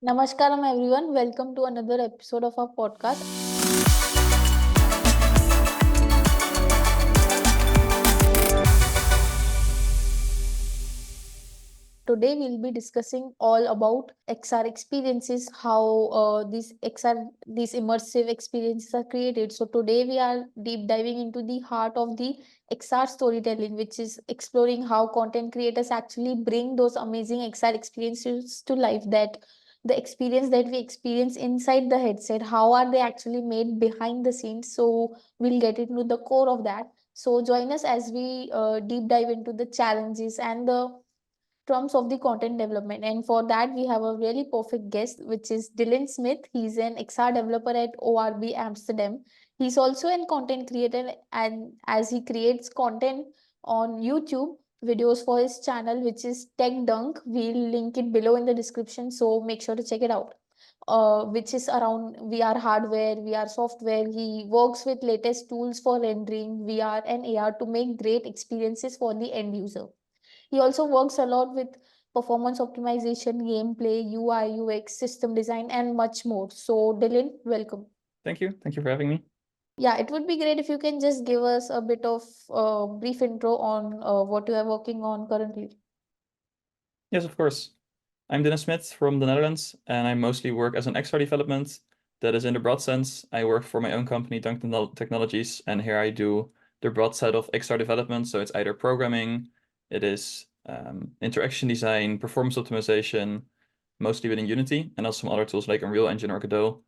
Namaskaram everyone, welcome to another episode of our podcast. Today we'll be discussing all about XR experiences, how these immersive experiences are created. So today we are deep diving into the heart of the XR storytelling, which is exploring how content creators actually bring those amazing XR experiences to life. That the experience that we experience inside the headset, how are they actually made behind the scenes? So we'll get into the core of that. So join us as we deep dive into the challenges and the terms of the content development. And for that, we have a really perfect guest, which is Dylan Smith. He's an XR developer at ORB Amsterdam. He's also a content creator, and as he creates content on YouTube videos for his channel, which is Tech Dunk. We'll link it below in the description, so make sure to check it out. Which is around VR hardware, VR software. He works with latest tools for rendering, VR and AR to make great experiences for the end user. He also works a lot with performance optimization, gameplay, UI, UX, system design, and much more. So, Dylan, welcome. Thank you. Thank you for having me. Yeah, it would be great if you can just give us a bit of brief intro on what you are working on currently. Yes, of course. I'm Dennis Smith from the Netherlands, and I mostly work as an XR development. That is in the broad sense. I work for my own company, Dunk Technologies, and here I do the broad side of XR development. So it's either programming, it is interaction design, performance optimization, mostly within Unity, and also some other tools like Unreal Engine or Godot.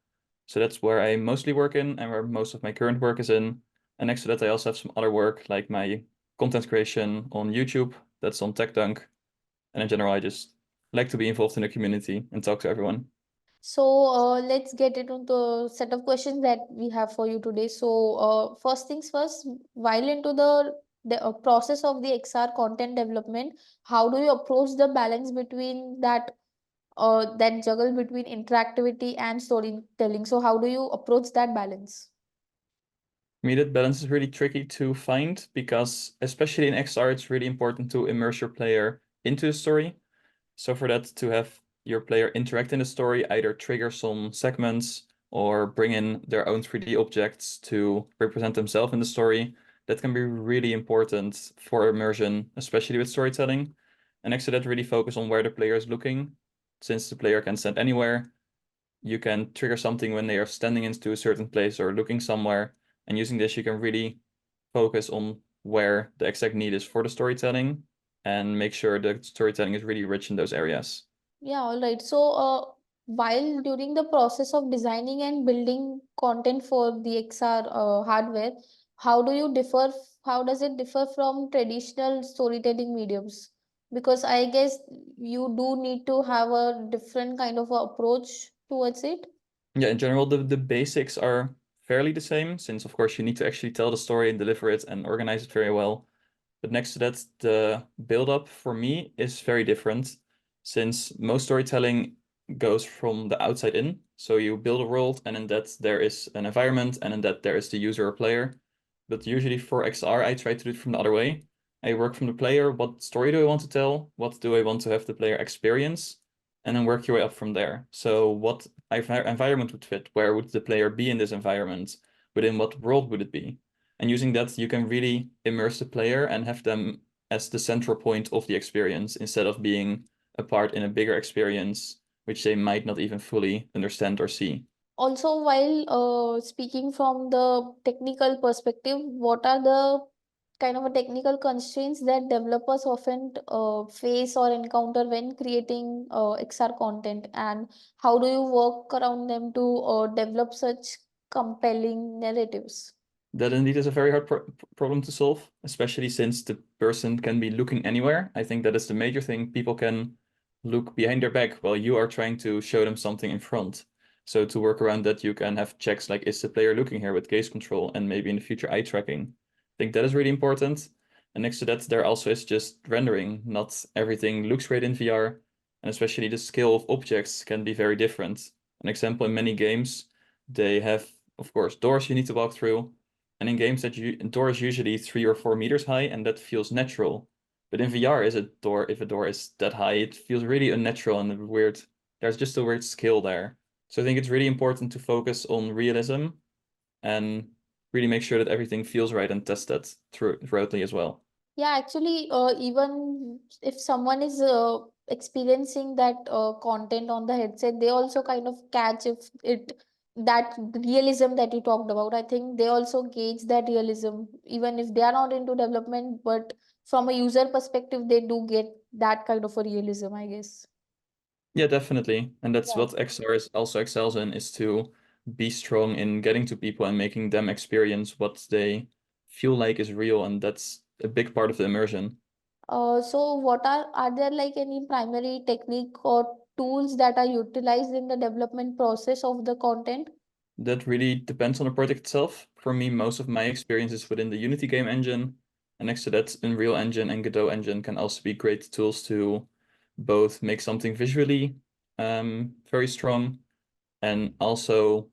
So that's where I mostly work in and where most of my current work is in. And next to that, I also have some other work like my content creation on YouTube. That's on TechDunk. And in general, I just like to be involved in the community and talk to everyone. So, let's get into the set of questions that we have for you today. So, first things first, while into the process of the XR content development, how do you approach the balance between that juggle between interactivity and storytelling? So how do you approach that balance? For me, that balance is really tricky to find because, especially in XR, it's really important to immerse your player into the story. So for that to have your player interact in the story, either trigger some segments or bring in their own 3D objects to represent themselves in the story, that can be really important for immersion, especially with storytelling. And next to that, really focus on where the player is looking. Since the player can stand anywhere, you can trigger something when they are standing into a certain place or looking somewhere. And using this, you can really focus on where the exact need is for the storytelling and make sure the storytelling is really rich in those areas. Yeah, all right. So, while during the process of designing and building content for the XR hardware, how do you differ? How does it differ from traditional storytelling mediums? Because I guess you do need to have a different kind of a approach towards it. Yeah, in general, the basics are fairly the same, since of course you need to actually tell the story and deliver it and organize it very well. But next to that, the build-up for me is very different, since most storytelling goes from the outside in. So you build a world, and in that there is an environment, and in that there is the user or player. But usually for XR, I try to do it from the other way. I work from the player. What story do I want to tell? What do I want to have the player experience? And then work your way up from there. So what environment would fit? Where would the player be in this environment? Within what world would it be? And using that, you can really immerse the player and have them as the central point of the experience instead of being a part in a bigger experience, which they might not even fully understand or see. Also, while speaking from the technical perspective, what are the kind of a technical constraints that developers often face or encounter when creating XR content, and how do you work around them to develop such compelling narratives? That indeed is a very hard problem to solve, especially since the person can be looking anywhere. I think that is the major thing. People can look behind their back while you are trying to show them something in front. So to work around that, you can have checks like, is the player looking here with gaze control and maybe in the future eye tracking. I think that is really important. And next to that, there also is just rendering. Not everything looks great in VR, and especially the scale of objects can be very different. An example, in many games, they have, of course, doors you need to walk through. And in games that door is usually 3 or 4 meters high, and that feels natural. But in VR, if a door is that high, it feels really unnatural and weird. there's just a weird skill there. So I think it's really important to focus on realism and really make sure that everything feels right and test that throughoutly as well. Yeah, actually, even if someone is experiencing that content on the headset, they also kind of catch if it that realism that you talked about. I think they also gauge that realism, even if they are not into development, but from a user perspective, they do get that kind of a realism, I guess. Yeah, definitely. And that's Yeah. what XR is also excels in, is to be strong in getting to people and making them experience what they feel like is real. And that's a big part of the immersion. So what are there like any primary technique or tools that are utilized in the development process of the content? That really depends on the project itself. For me, most of my experience is within the Unity game engine. And next to that, Unreal Engine and Godot Engine can also be great tools to both make something visually very strong and also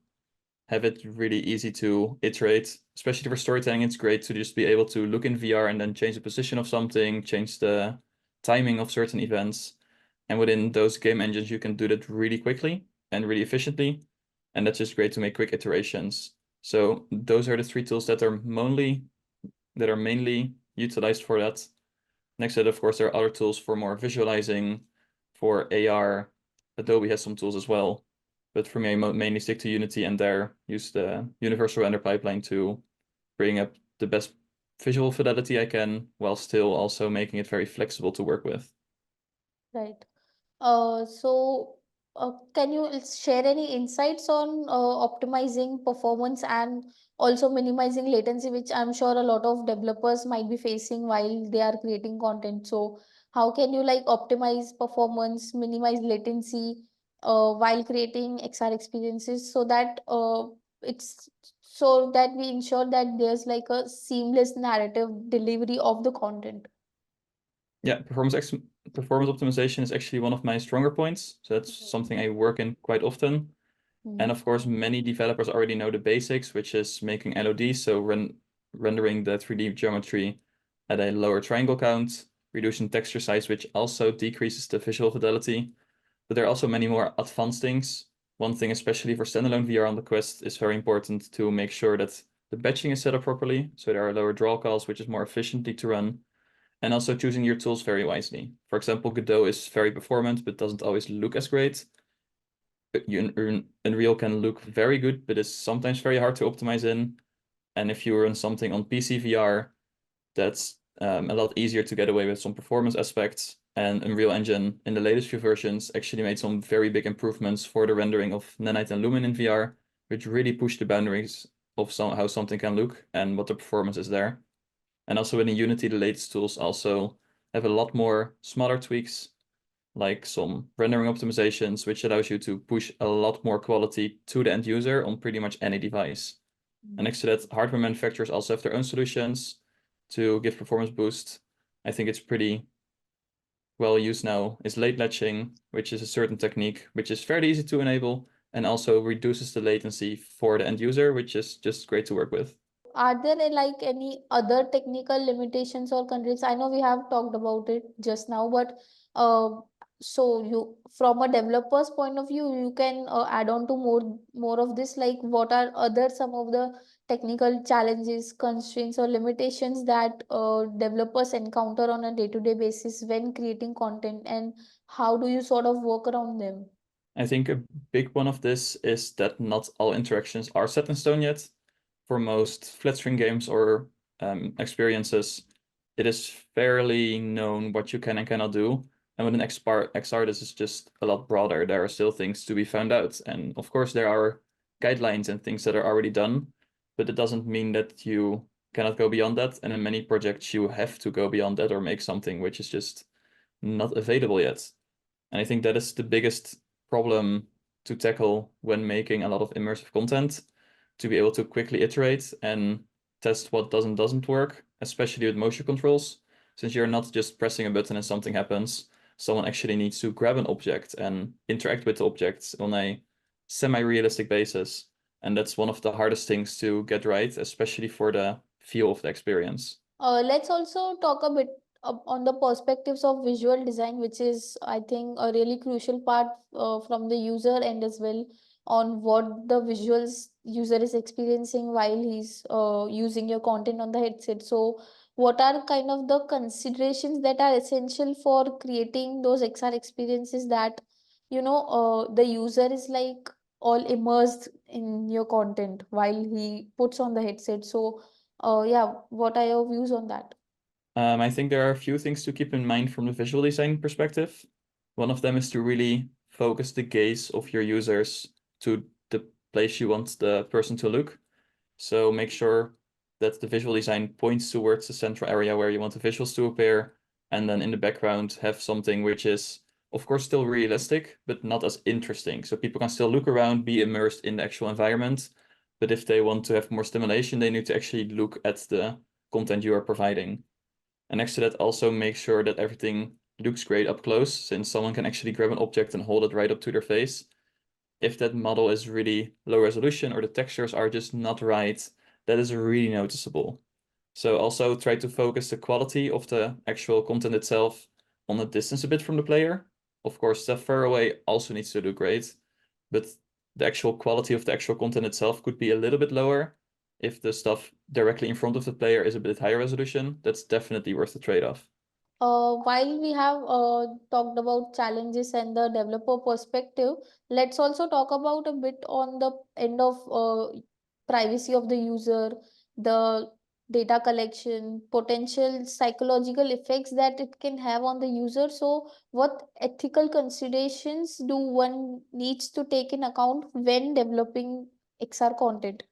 have it really easy to iterate. Especially for storytelling, it's great to just be able to look in VR and then change the position of something, change the timing of certain events. And within those game engines, you can do that really quickly and really efficiently. And that's just great to make quick iterations. So those are the three tools that are mainly utilized for that. Next to that, of course, there are other tools for more visualizing, for AR. Adobe has some tools as well. But for me, I mainly stick to Unity and there use the Universal Render Pipeline to bring up the best visual fidelity I can while still also making it very flexible to work with. Right. So, can you share any insights on optimizing performance and also minimizing latency, which I'm sure a lot of developers might be facing while they are creating content. So, how can you like optimize performance, minimize latency while creating XR experiences so that it's so that we ensure that there's like a seamless narrative delivery of the content. Yeah, performance optimization is actually one of my stronger points. So that's something I work in quite often. And Mhm. of course, many developers already know the basics, which is making LOD, so rendering the 3D geometry at a lower triangle count, reducing texture size, which also decreases the visual fidelity. But there are also many more advanced things. One thing, especially for standalone VR on the Quest, is very important to make sure that the batching is set up properly, so there are lower draw calls, which is more efficiently to run, and also choosing your tools very wisely. For example, Godot is very performant, but doesn't always look as great. Unreal can look very good, but is sometimes very hard to optimize in. And if you run something on PC VR, that's a lot easier to get away with some performance aspects. And Unreal Engine in the latest few versions actually made some very big improvements for the rendering of Nanite and Lumen in VR, which really pushed the boundaries of how something can look and what the performance is there. And also in Unity, the latest tools also have a lot more smaller tweaks, like some rendering optimizations, which allows you to push a lot more quality to the end user on pretty much any device. And next to that, hardware manufacturers also have their own solutions to give performance boost. I think it's pretty well used now is late latching, which is a certain technique, which is fairly easy to enable and also reduces the latency for the end user, which is just great to work with. Are there like any other technical limitations or constraints? I know we have talked about it just now, but uh, so you, from a developer's point of view, you can add on to more of this. Like, what are other some of the technical challenges, constraints, or limitations that developers encounter on a day-to-day basis when creating content, and how do you sort of work around them? I think a big one of this is that not all interactions are set in stone yet. For most flat screen games or experiences, it is fairly known what you can and cannot do. And with an XR, this is just a lot broader. There are still things to be found out. And of course, there are guidelines and things that are already done, but it doesn't mean that you cannot go beyond that. And in many projects, you have to go beyond that or make something which is just not available yet. And I think that is the biggest problem to tackle when making a lot of immersive content, to be able to quickly iterate and test what doesn't work, especially with motion controls. Since you're not just pressing a button and something happens, someone actually needs to grab an object and interact with the objects on a semi-realistic basis. And that's one of the hardest things to get right, especially for the feel of the experience. Let's also talk a bit on the perspectives of visual design, which is, I think, a really crucial part from the user end as well, on what the visuals user is experiencing while he's using your content on the headset. So, what are kind of the considerations that are essential for creating those XR experiences that, the user is like all immersed in your content while he puts on the headset? So, yeah, what are your views on that? I think there are a few things to keep in mind from the visual design perspective. One of them is to really focus the gaze of your users to the place you want the person to look. So make sure that the visual design points towards the central area where you want the visuals to appear, and then in the background have something which is, of course, still realistic, but not as interesting. So people can still look around, be immersed in the actual environment, but if they want to have more stimulation, they need to actually look at the content you are providing. And next to that, also make sure that everything looks great up close, since someone can actually grab an object and hold it right up to their face. If that model is really low resolution or the textures are just not right, that is really noticeable. So also try to focus the quality of the actual content itself on the distance a bit from the player. Of course, stuff far away also needs to look great, but the actual quality of the actual content itself could be a little bit lower. If the stuff directly in front of the player is a bit higher resolution, that's definitely worth the trade-off. While we have talked about challenges and the developer perspective, let's also talk about a bit on the end of privacy of the user, the data collection, potential psychological effects that it can have on the user. So, what ethical considerations do one needs to take in account when developing XR content?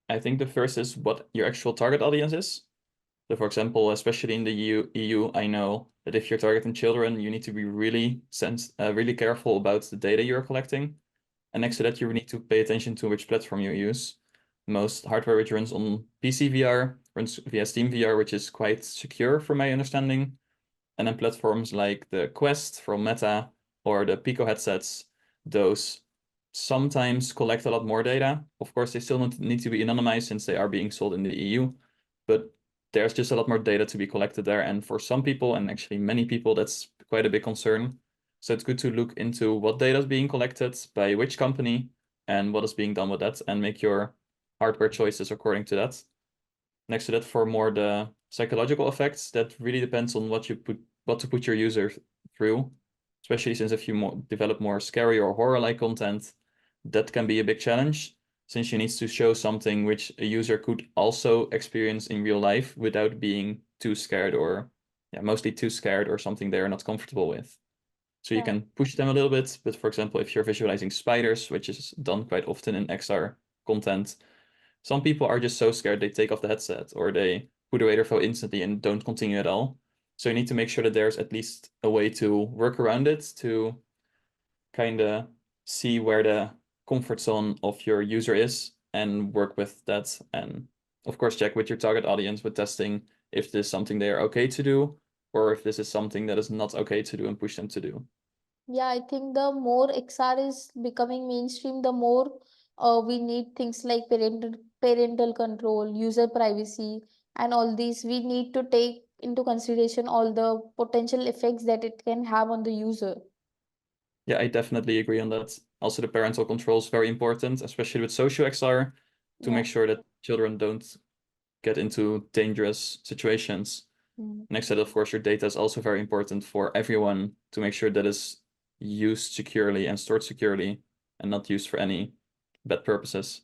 I think the first is what your actual target audience is. So for example, especially in the EU, I know that if you're targeting children, you need to be really careful about the data you're collecting. And next to that, you need to pay attention to which platform you use. Most hardware which runs on PC VR runs via Steam VR, which is quite secure from my understanding. And then platforms like the Quest from Meta or the Pico headsets, those sometimes collect a lot more data. Of course, they still need to be anonymized since they are being sold in the EU, but there's just a lot more data to be collected there. And for some people, and actually many people, that's quite a big concern. So it's good to look into what data is being collected by which company and what is being done with that, and make your hardware choices according to that. Next to that, for more the psychological effects, that really depends on what to put your user through. Especially since if you develop more scary or horror-like content, that can be a big challenge, since you need to show something which a user could also experience in real life without being too scared, or mostly too scared, or something they are not comfortable with. So you Yeah. can push them a little bit, but for example, if you're visualizing spiders, which is done quite often in XR content, some people are just so scared they take off the headset or they put away their phone instantly and don't continue at all. So you need to make sure that there's at least a way to work around it, to kind of see where the comfort zone of your user is and work with that. And of course, check with your target audience with testing if this is something they are okay to do, or if this is something that is not okay to do, and push them to do. Yeah, I think the more XR is becoming mainstream, the more we need things like parental control, user privacy, and all these. We need to take into consideration all the potential effects that it can have on the user. Yeah, I definitely agree on that. Also, the parental control is very important, especially with social XR, to Yeah. make sure that children don't get into dangerous situations. Mm. Next to that, of course, your data is also very important for everyone to make sure that is used securely and stored securely and not used for any bad purposes.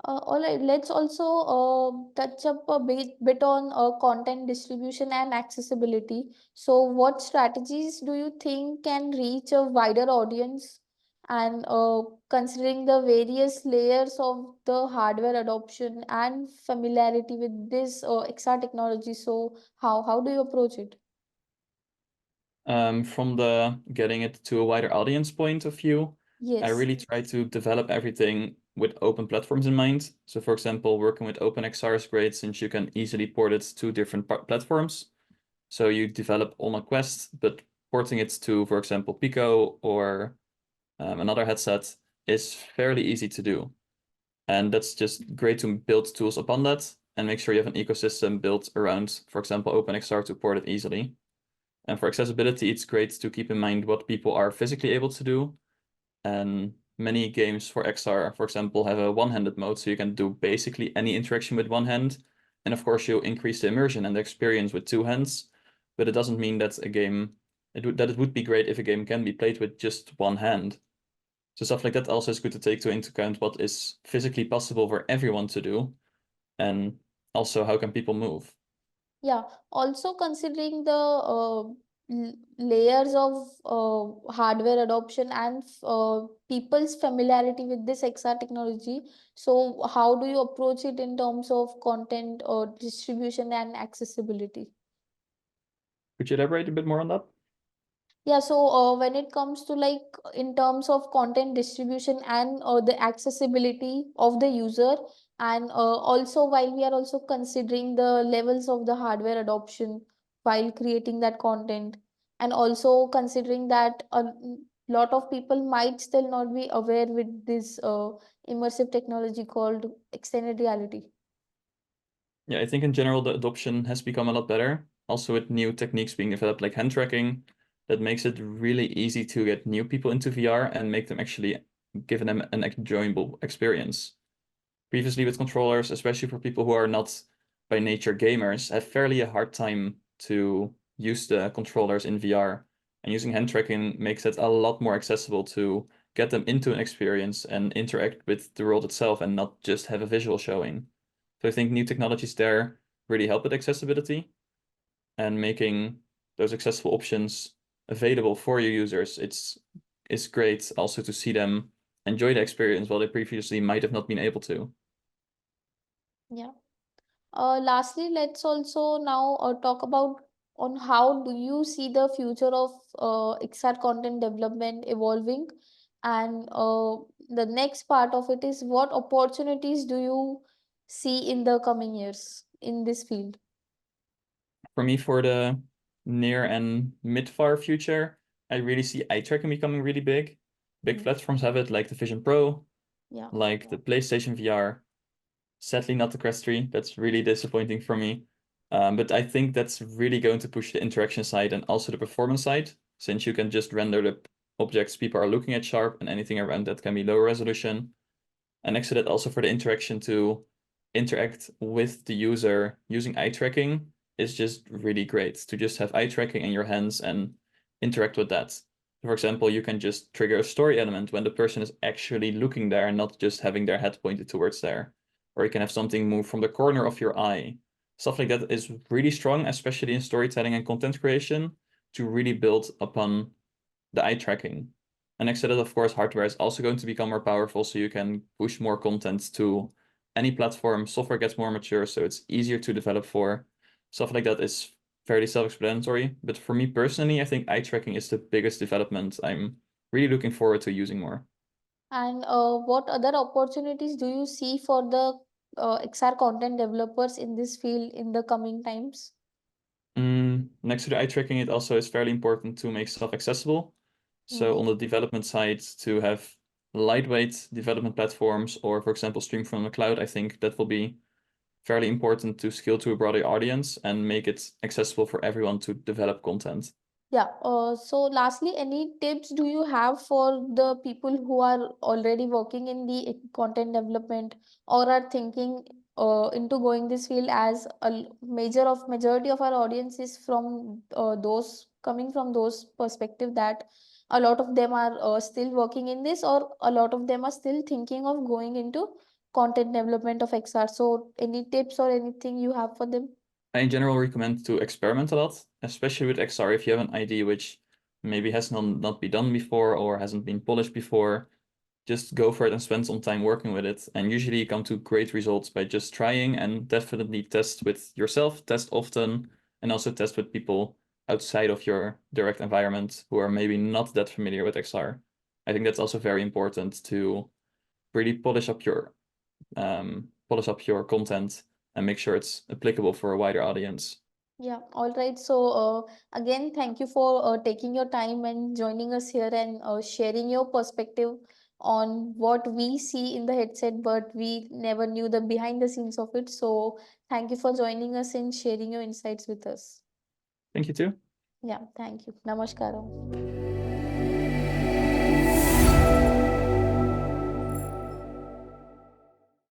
All right, let's also touch up a bit on content distribution and accessibility. So, what strategies do you think can reach a wider audience? And considering the various layers of the hardware adoption and familiarity with this XR technology, so how do you approach it? From the getting it to a wider audience point of view, I Yes. really try to develop everything with open platforms in mind. So, for example, working with OpenXR is great since you can easily port it to different platforms. So you develop on a Quest, but porting it to, for example, Pico or another headset is fairly easy to do. And that's just great to build tools upon that and make sure you have an ecosystem built around, for example, OpenXR to port it easily. And for accessibility, it's great to keep in mind what people are physically able to do. And many games for XR, for example, have a one-handed mode, so you can do basically any interaction with one hand. And of course, you'll increase the immersion and the experience with two hands. But it doesn't mean that it would be great if a game can be played with just one hand. So stuff like that also is good to take into account what is physically possible for everyone to do, and also how can people move. Yeah, also considering the layers of hardware adoption and people's familiarity with this XR technology. So, how do you approach it in terms of content or distribution and accessibility? Could you elaborate a bit more on that? Yeah, so when it comes to like in terms of content distribution and the accessibility of the user, and also while we are also considering the levels of the hardware adoption while creating that content, and also considering that a lot of people might still not be aware with this immersive technology called extended reality. Yeah, I think in general the adoption has become a lot better. Also with new techniques being developed like hand tracking, that makes it really easy to get new people into VR and make them actually give them an enjoyable experience. Previously with controllers, especially for people who are not by nature gamers, have fairly a hard time to use the controllers in VR. And using hand tracking makes it a lot more accessible to get them into an experience and interact with the world itself and not just have a visual showing. So I think new technologies there really help with accessibility and making those accessible options available for your users. It's great also to see them enjoy the experience while they previously might have not been able to. Yeah. Lastly, let's also now talk about on how do you see the future of XR content development evolving, and the next part of it is what opportunities do you see in the coming years in this field? For me, for the near and mid-far future, I really see eye tracking becoming really big. Big Mm. platforms have it, like the Vision Pro, Yeah. like the PlayStation VR. Sadly, not the Quest 3. That's really disappointing for me. But I think that's really going to push the interaction side and also the performance side, since you can just render the objects people are looking at sharp and anything around that can be lower resolution. And next to that, also for the interaction to interact with the user using eye tracking is just really great to just have eye tracking in your hands and interact with that. For example, you can just trigger a story element when the person is actually looking there and not just having their head pointed towards there. Or you can have something move from the corner of your eye. Stuff like that is really strong, especially in storytelling and content creation, to really build upon the eye tracking. And next to that, of course, hardware is also going to become more powerful, so you can push more content to any platform. Software gets more mature, so it's easier to develop for. Stuff like that is fairly self-explanatory. But for me personally, I think eye tracking is the biggest development I'm really looking forward to using more. And what other opportunities do you see for the XR content developers in this field in the coming times? Next to the eye tracking, it also is fairly important to make stuff accessible. So Mm. on the development side, to have lightweight development platforms, or for example, stream from the cloud, I think that will be fairly important to scale to a broader audience and make it accessible for everyone to develop content. Yeah. So lastly, any tips do you have for the people who are already working in the content development or are thinking into going this field, as majority of our audience is from those coming from those perspective that a lot of them are still working in this, or a lot of them are still thinking of going into content development of XR. So any tips or anything you have for them? I in general recommend to experiment a lot, especially with XR if you have an idea which maybe has not been done before or hasn't been polished before. Just go for it and spend some time working with it. And usually you come to great results by just trying, and definitely test with yourself, test often, and also test with people outside of your direct environment who are maybe not that familiar with XR. I think that's also very important to really polish up your content and make sure it's applicable for a wider audience. Yeah, all right. So, again, thank you for taking your time and joining us here and sharing your perspective on what we see in the headset, but we never knew the behind the scenes of it. So, thank you for joining us and sharing your insights with us. Thank you too. Yeah, thank you. Namaskaram.